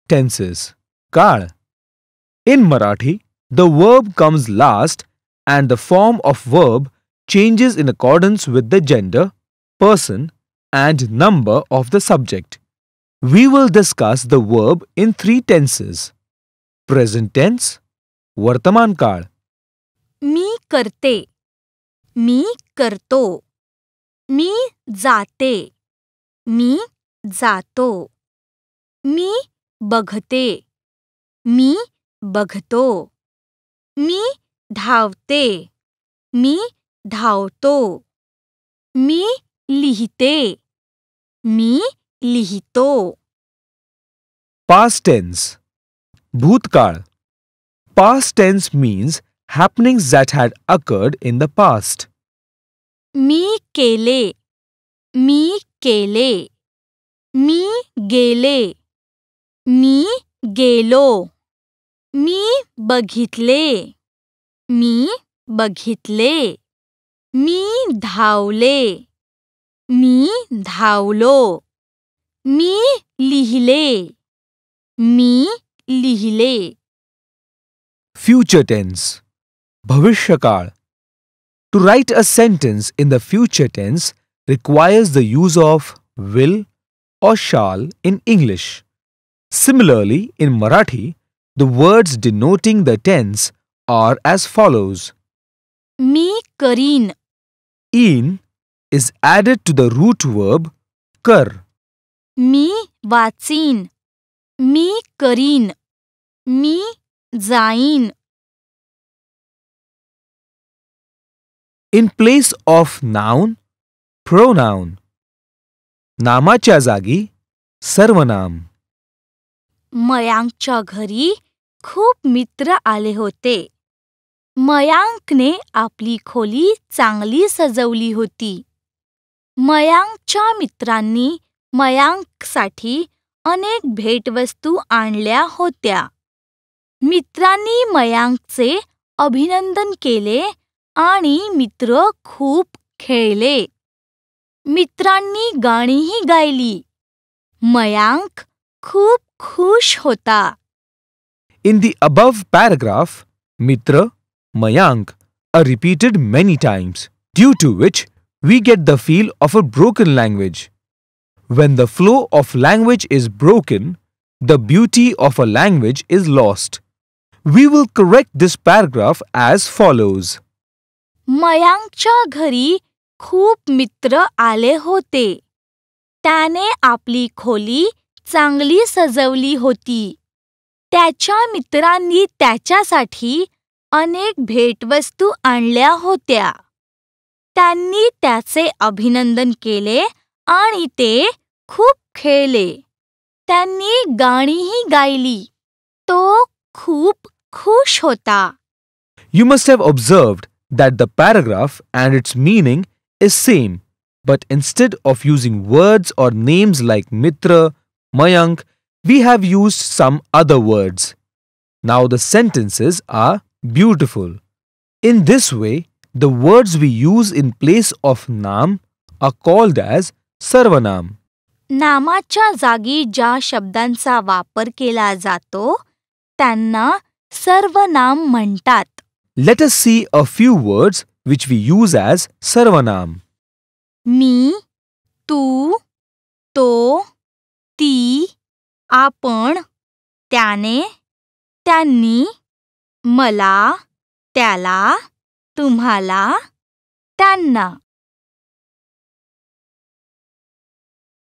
tenses. काळ. In Marathi, the verb comes last and the form of verb changes in accordance with the gender, person, and number of the subject. We will discuss the verb in three tenses. Present tense, वर्तमान काळ. मी करते, मी करतो, मी जाते, मी जातो, मी बघते, मी बघतो, मी धावते, मी धावतो, मी लिहिते, मी लिहितो. Past tense, भूतकाळ. Past tense means happenings that had occurred in the past. मी केले, मी केले, मी गेले, मी गेलो, मी बघितले, मी बघितले, मी धावले, मी धावलो, मी लिहिले, मी लिहिले. Future tense, भविष्यकाळ. To write a sentence in the future tense requires the use of will or shall in English. Similarly, in Marathi, the words denoting the tense are as follows. मी करीन, In is added to the root verb कर. मी वाचीन, मी करीन, मी जाईन. In place of noun, pronoun. नामाच्या जागी सर्वनाम. मयांकच्या घरी खूप मित्र आले होते. मयांकने आपली खोली चांगली सजवली होती. मयांकच्या मित्रांनी मयांकसाठी अनेक भेटवस्तू आणल्या होत्या. मित्रांनी मयांकचे अभिनंदन केले आणि मित्र खूप खेळले. मित्रांनी गाणीही गायली. मयांक खूप खुश होता. In the above paragraph, Mitra, Mayank are repeated many times, due to which we get the feel of a broken language. When the flow of language is broken, the beauty of a language is lost. We will correct this paragraph as follows. मयांकच्या घरी खूप मित्र आले होते. त्याने आपली खोली चांगली सजवली होती. त्याच्या मित्रांनी त्याच्यासाठी अनेक भेटवस्तू आणल्या होत्या. त्यांनी त्याचे अभिनंदन केले आणि ते खूप खेळले. त्यांनी गाणीही गायली. तो खूप खुश होता. You must have observed that the paragraph and its meaning is same, but instead of using words or names like Mitra, Mayank, we have used some other words. Now the sentences are beautiful. In this way, the words we use in place of naam are called as sarvanam. नामाच्या जागी ज्या शब्दांचा वापर केला जातो त्यांना सर्वनाम म्हणतात. Let us see a few words which we use as sarvanam. मी, तू, तो, ती, आपण, त्याने, त्यांनी, मला, त्याला, तुम्हाला, त्यांना.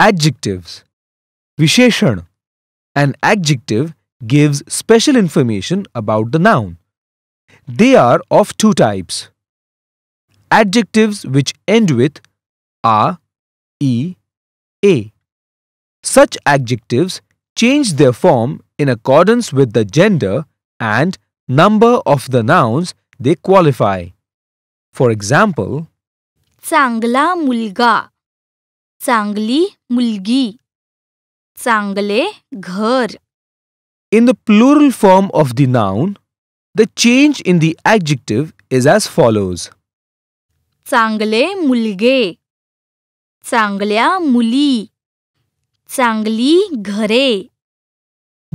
Adjectives. Visheshan. An adjective gives special information about the noun. They are of two types. Adjectives which end with a, e, a. Such adjectives change their form in accordance with the gender and number of the nouns they qualify. For example, चांगला मुलगा, चांगली मुलगी, चांगले घर. in the plural form of the noun, the change in the adjective is as follows. चांगले मुलगे, चांगल्या मुली, चांगली घरे.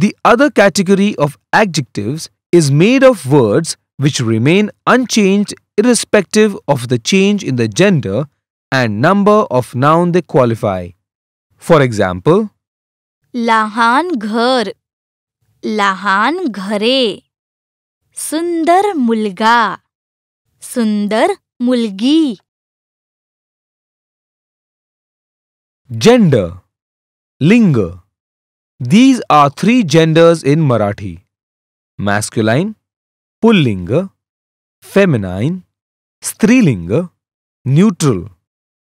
The other category of adjectives is made of words which remain unchanged irrespective of the change in the gender and number of noun they qualify. For example, लहान घर, लहान घरे. सुंदर मुलगा, सुंदर मुलगी. gender, linga. These are three genders in Marathi: masculine, pullinga, feminine, strilinga, neutral,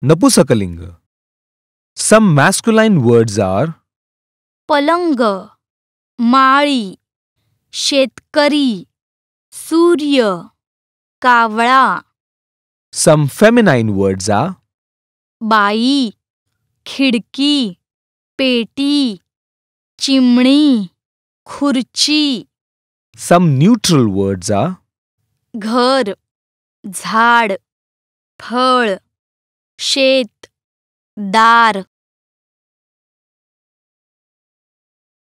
napusakalinga. Some masculine words are पलंग, माळी, शेतकरी, सूर्य, कावळा. some feminine words are बाई, खिडकी, पेटी, चिमणी, खुर्ची. some neutral words are घर, झाड, फळ, शेत, दार.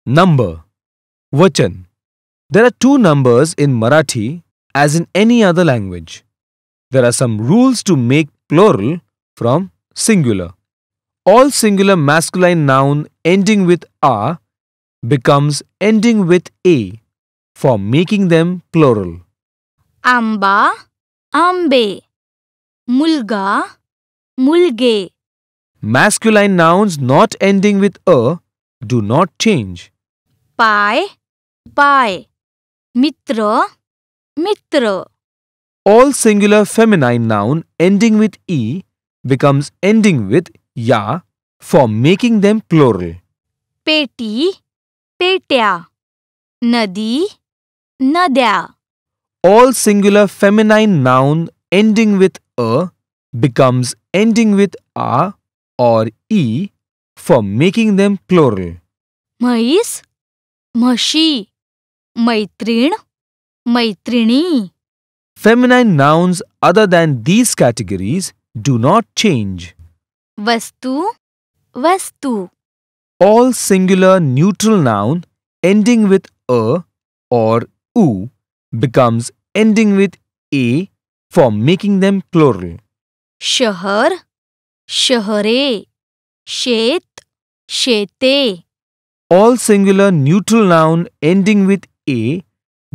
number, vachan. There are two numbers in Marathi as in any other language. There are some rules to make plural from singular. All singular masculine noun ending with a becomes ending with a for making them plural. आंबा, आंबे, मुलगा, मुलगे. Masculine nouns not ending with a do not change. पाय, पाय, मित्र, मित्र. All singular feminine noun ending with e becomes ending with ya for making them plural. पेटी, पेट्या. नदी, नद्या. All singular feminine noun ending with a becomes ending with a or e for making them plural. म्हैस, म्हशी. मैत्रीण, मैत्रिणी. Feminine nouns other than these categories do not change. वस्तू, वस्तू. All singular neutral noun ending with a or u becomes ending with a for making them plural. शहर, शहरे. शेत, शेते. All singular neutral noun ending with a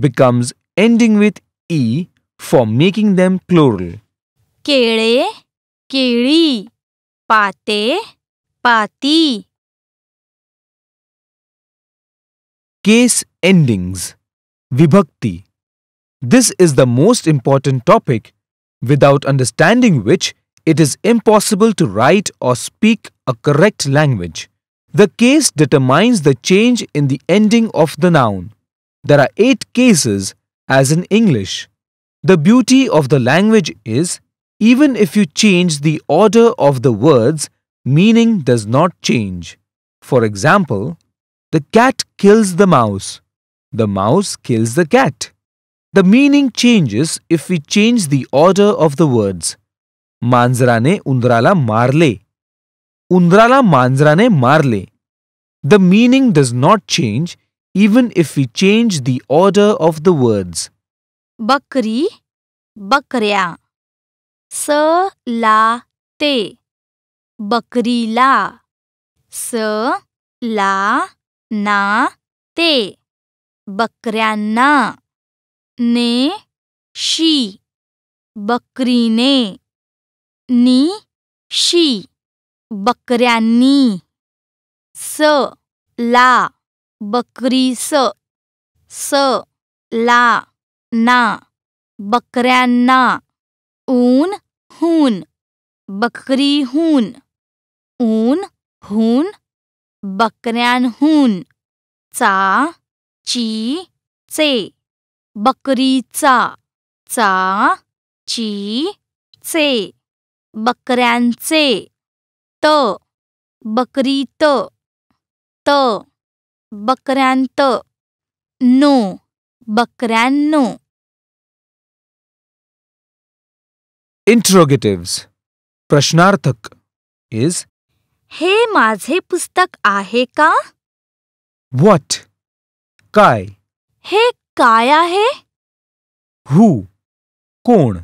becomes ending with e for making them plural. केळे, केळी. पाते, पाती. Case endings, vibhakti. This is the most important topic, without understanding which it is impossible to write or speak a correct language. The case determines the change in the ending of the noun. There are 8 cases as in English. The beauty of the language is, even if you change the order of the words, meaning does not change. For example, the cat kills the mouse. The mouse kills the cat. The meaning changes if we change the order of the words. मांजराने उंदराला मारले. उंदराला मांजराने मारले. The meaning does not change even if we change the order of the words. बकरी, बकऱ्या. स, ला, ते. बकरीला. स, ला, ना, ते. बकऱ्यांना. ने, शी. बकरीने. नी, शी. बकऱ्यांनी. स, ला. बकरीस. स, ला, ना. बकऱ्यांना. ऊन, हून. बकरीहून. ऊन, हून. बकऱ्यांहून. चा, ची, चे. बकरीचा. चा, ची, चे. बकऱ्यांचे. त, बकरीत. त, बकऱ्यांत. नो, बकऱ्यांनो. Interrogatives. Prashnarthak is हे माझे पुस्तक आहे का? what? काय. हे काय आहे? हू कोण.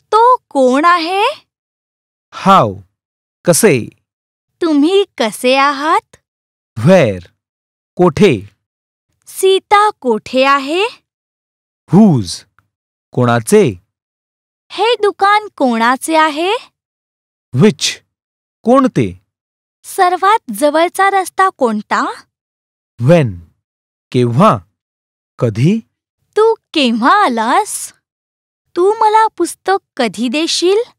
तो कोण आहे? हाव कसे. तुम्ही कसे आहात? व्हेअर कोठे. सीता कोठे आहे? हुज कोणाचे. हे दुकान कोणाचे आहे? विच कोणते. सर्वात जवळचा रस्ता कोणता? व्हेन केव्हा. कधी. तू केव्हा आलास? तू मला पुस्तक कधी देशील?